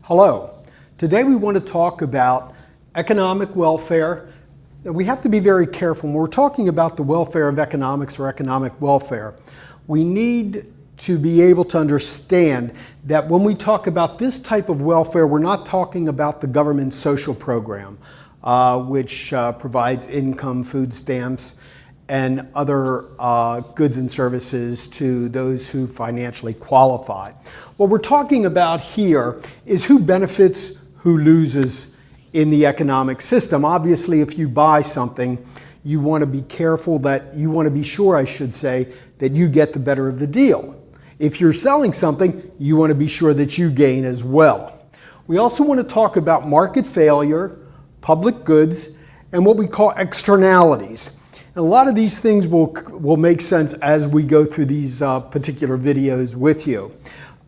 Hello. Today we want to talk about economic welfare. We have to be very careful when we're talking about the welfare of economics or economic welfare. We need to be able to understand that when we talk about this type of welfare, we're not talking about the government social program, which provides income, food stamps, and other goods and services to those who financially qualify. What we're talking about here is who benefits, who loses in the economic system. Obviously, if you buy something, you want to be careful that, you want to be sure, I should say, that you get the better of the deal. If you're selling something, you want to be sure that you gain as well. We also want to talk about market failure, public goods, and what we call externalities. And a lot of these things will make sense as we go through these particular videos with you.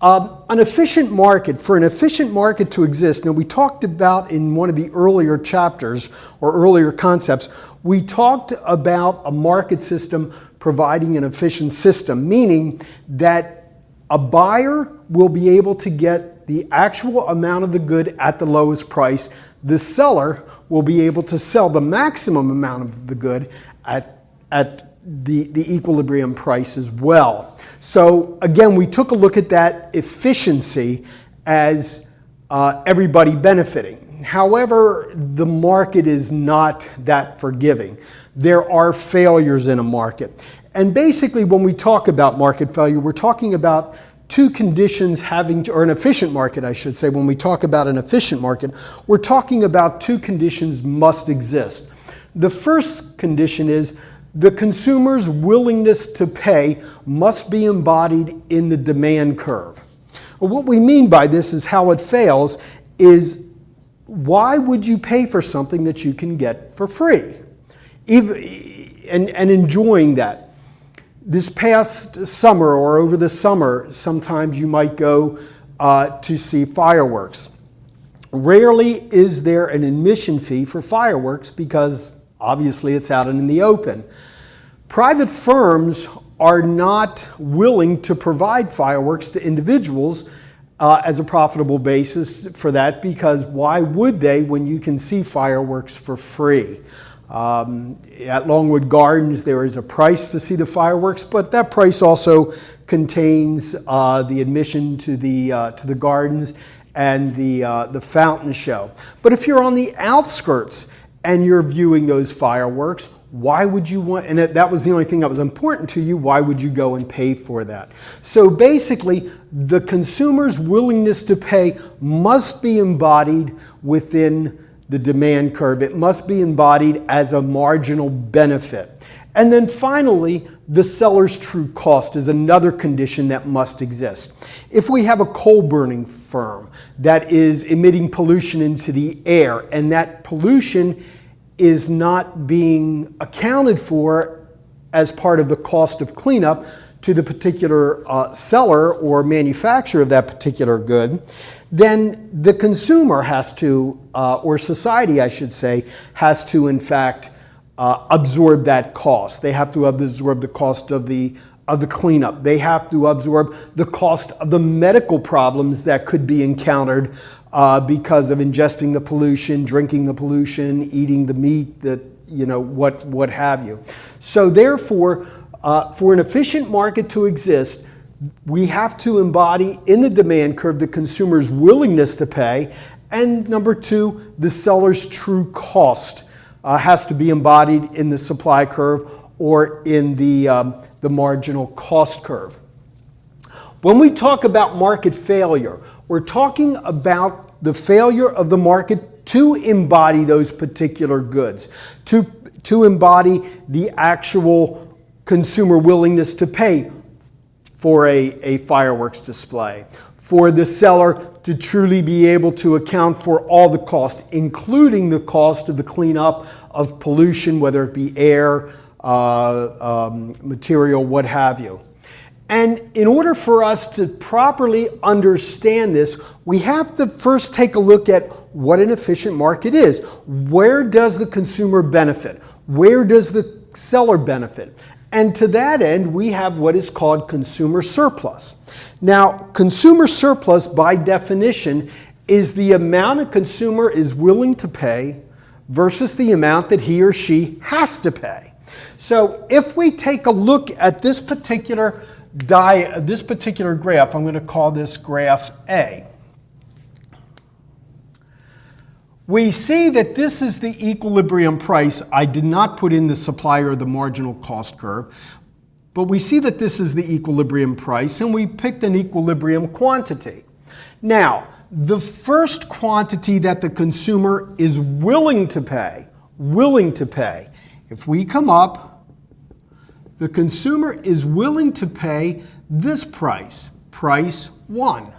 An efficient market, for an efficient market to exist, now we talked about in one of the earlier chapters or earlier concepts, we talked about a market system providing an efficient system, meaning that a buyer will be able to get the actual amount of the good at the lowest price. The seller will be able to sell the maximum amount of the good at the equilibrium price as well. So again, we took a look at that efficiency as everybody benefiting. However, the market is not that forgiving. There are failures in a market. And basically when we talk about market failure, we're talking about two conditions or an efficient market, I should say. When we talk about an efficient market, we're talking about two conditions must exist. The first condition is the consumer's willingness to pay must be embodied in the demand curve. Well, what we mean by this is how it fails is, why would you pay for something that you can get for free? And enjoying that. This past summer or over the summer, sometimes you might go to see fireworks. Rarely is there an admission fee for fireworks because obviously it's out in the open. Private firms are not willing to provide fireworks to individuals as a profitable basis for that, because why would they when you can see fireworks for free? At Longwood Gardens there is a price to see the fireworks, but that price also contains the admission to the gardens and the fountain show. But if you're on the outskirts and you're viewing those fireworks, why would you want, and that was the only thing that was important to you, why would you go and pay for that? So basically, the consumer's willingness to pay must be embodied within the demand curve. It must be embodied as a marginal benefit. And then finally, the seller's true cost is another condition that must exist. If we have a coal burning firm that is emitting pollution into the air, and that pollution is not being accounted for as part of the cost of cleanup to the particular seller or manufacturer of that particular good, then the consumer has to, or society I should say, has to in fact absorb that cost. They have to absorb the cost of the cleanup. They have to absorb the cost of the medical problems that could be encountered because of ingesting the pollution, drinking the pollution, eating the meat, what have you. So therefore, for an efficient market to exist, we have to embody in the demand curve the consumer's willingness to pay, and number two, the seller's true cost has to be embodied in the supply curve or in the marginal cost curve. When we talk about market failure, we're talking about the failure of the market to embody those particular goods, to embody the actual consumer willingness to pay for a fireworks display, for the seller to truly be able to account for all the cost, including the cost of the cleanup of pollution, whether it be air, material, what have you. And in order for us to properly understand this, we have to first take a look at what an efficient market is. Where does the consumer benefit? Where does the seller benefit? And to that end, we have what is called consumer surplus. Now, consumer surplus, by definition, is the amount a consumer is willing to pay versus the amount that he or she has to pay. So if we take a look at this particular graph, I'm going to call this graph A. We see that this is the equilibrium price. I did not put in the supply or the marginal cost curve, but we see that this is the equilibrium price, and we picked an equilibrium quantity. Now, the first quantity that the consumer is willing to pay, if we come up, the consumer is willing to pay this price, price 1.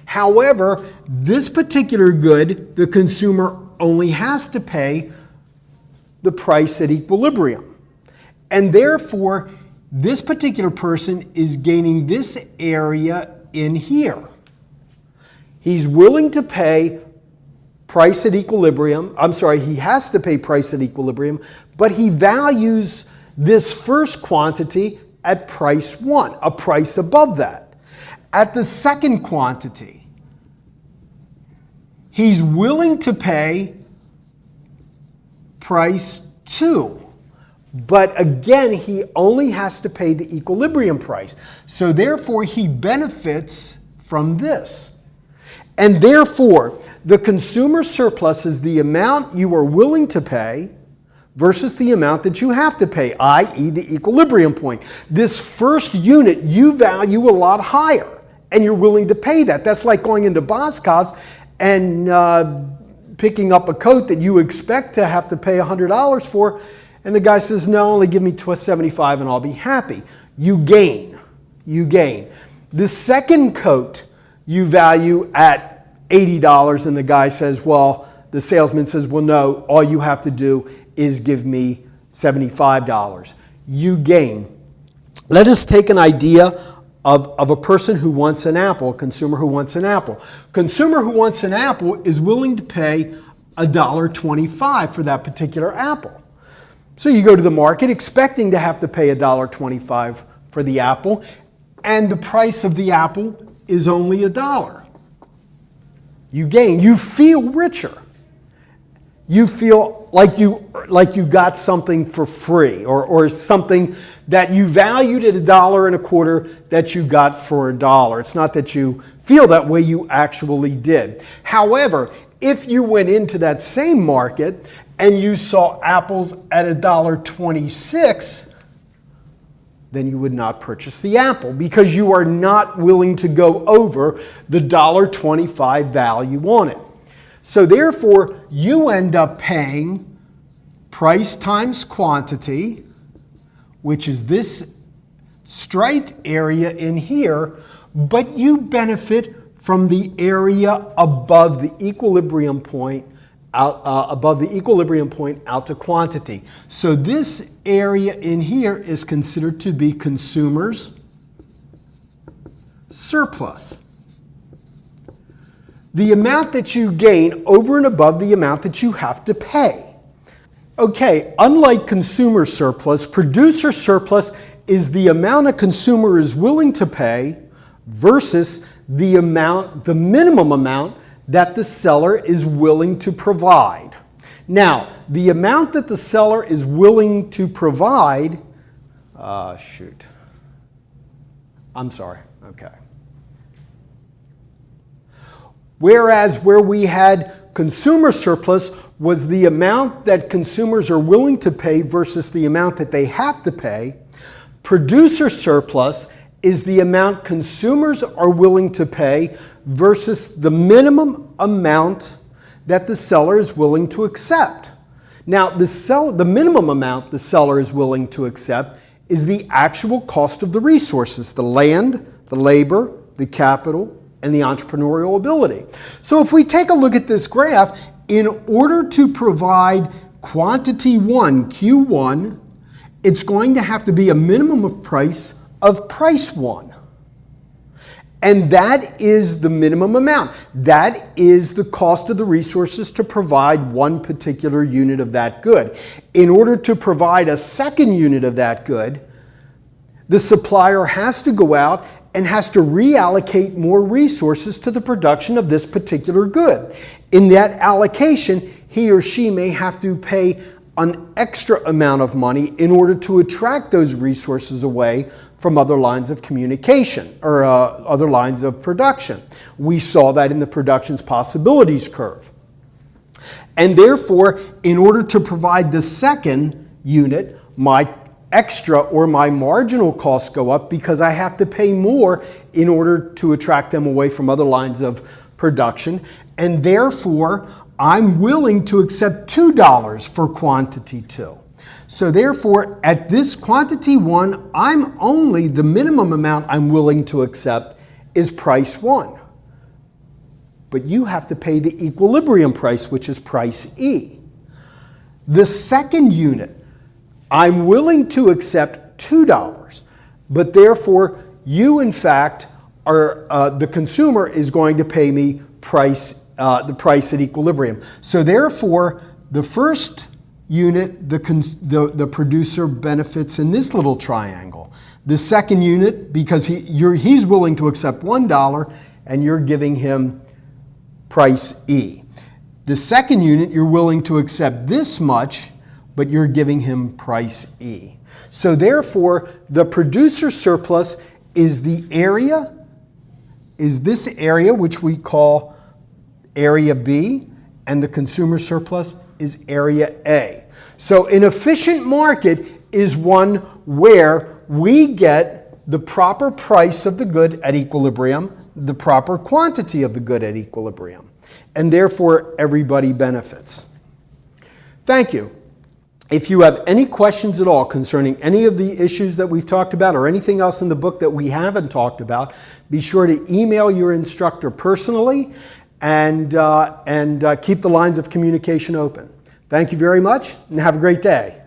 However, this particular good, the consumer only has to pay the price at equilibrium. And therefore, this particular person is gaining this area in here. He's willing to pay price at equilibrium. He has to pay price at equilibrium, but he values this first quantity at price 1, a price above that. At the second quantity, he's willing to pay price 2. But again, he only has to pay the equilibrium price. So therefore, he benefits from this. And therefore, the consumer surplus is the amount you are willing to pay versus the amount that you have to pay, i.e. the equilibrium point. This first unit you value a lot higher, and you're willing to pay that. That's like going into Boscov's and picking up a coat that you expect to have to pay $100 for, and the guy says, no, only give me $75 and I'll be happy. You gain. The second coat you value at $80, and the guy says, the salesman says, well, no, all you have to do is give me $75. You gain. Let us take an idea of a person who wants an apple, a consumer who wants an apple. Consumer who wants an apple is willing to pay $1.25 for that particular apple. So you go to the market expecting to have to pay $1.25 for the apple, and the price of the apple is only $1. You gain. You feel richer. You feel like you got something for free, or something that you valued at $1.25 that you got for $1. It's not that you feel that way, you actually did. However, if you went into that same market and you saw apples at $1.26, then you would not purchase the apple because you are not willing to go over the $1.25 value on it. So therefore, you end up paying price times quantity, which is this striped area in here, but you benefit from the area above the equilibrium point out to quantity. So this area in here is considered to be consumer's surplus. The amount that you gain over and above the amount that you have to pay. Okay, unlike consumer surplus, producer surplus is the amount a consumer is willing to pay versus the minimum amount that the seller is willing to provide. Now, the amount that the seller is willing to provide, Whereas where we had consumer surplus was the amount that consumers are willing to pay versus the amount that they have to pay, producer surplus is the amount consumers are willing to pay versus the minimum amount that the seller is willing to accept. Now, the minimum amount the seller is willing to accept is the actual cost of the resources, the land, the labor, the capital, and the entrepreneurial ability. So if we take a look at this graph, in order to provide quantity 1, Q1, it's going to have to be a minimum of price 1. And that is the minimum amount. That is the cost of the resources to provide one particular unit of that good. In order to provide a second unit of that good, the supplier has to go out and has to reallocate more resources to the production of this particular good. In that allocation, he or she may have to pay an extra amount of money in order to attract those resources away from other lines of communication or other lines of production. We saw that in the production's possibilities curve. And therefore, in order to provide the second unit, my extra or my marginal costs go up because I have to pay more in order to attract them away from other lines of production. And therefore, I'm willing to accept $2 for quantity 2. So therefore, at this quantity 1, the minimum amount I'm willing to accept is price 1. But you have to pay the equilibrium price, which is price E. The second unit, I'm willing to accept $2, but therefore you in fact are, the consumer is going to pay me the price at equilibrium. So therefore, the first unit, the producer benefits in this little triangle. The second unit, because he's willing to accept $1 and you're giving him price E. The second unit, you're willing to accept this much, but you're giving him price E. So therefore, the producer surplus is this area, which we call area B, and the consumer surplus is area A. So an efficient market is one where we get the proper price of the good at equilibrium, the proper quantity of the good at equilibrium, and therefore everybody benefits. Thank you. If you have any questions at all concerning any of the issues that we've talked about or anything else in the book that we haven't talked about, be sure to email your instructor personally and keep the lines of communication open. Thank you very much and have a great day.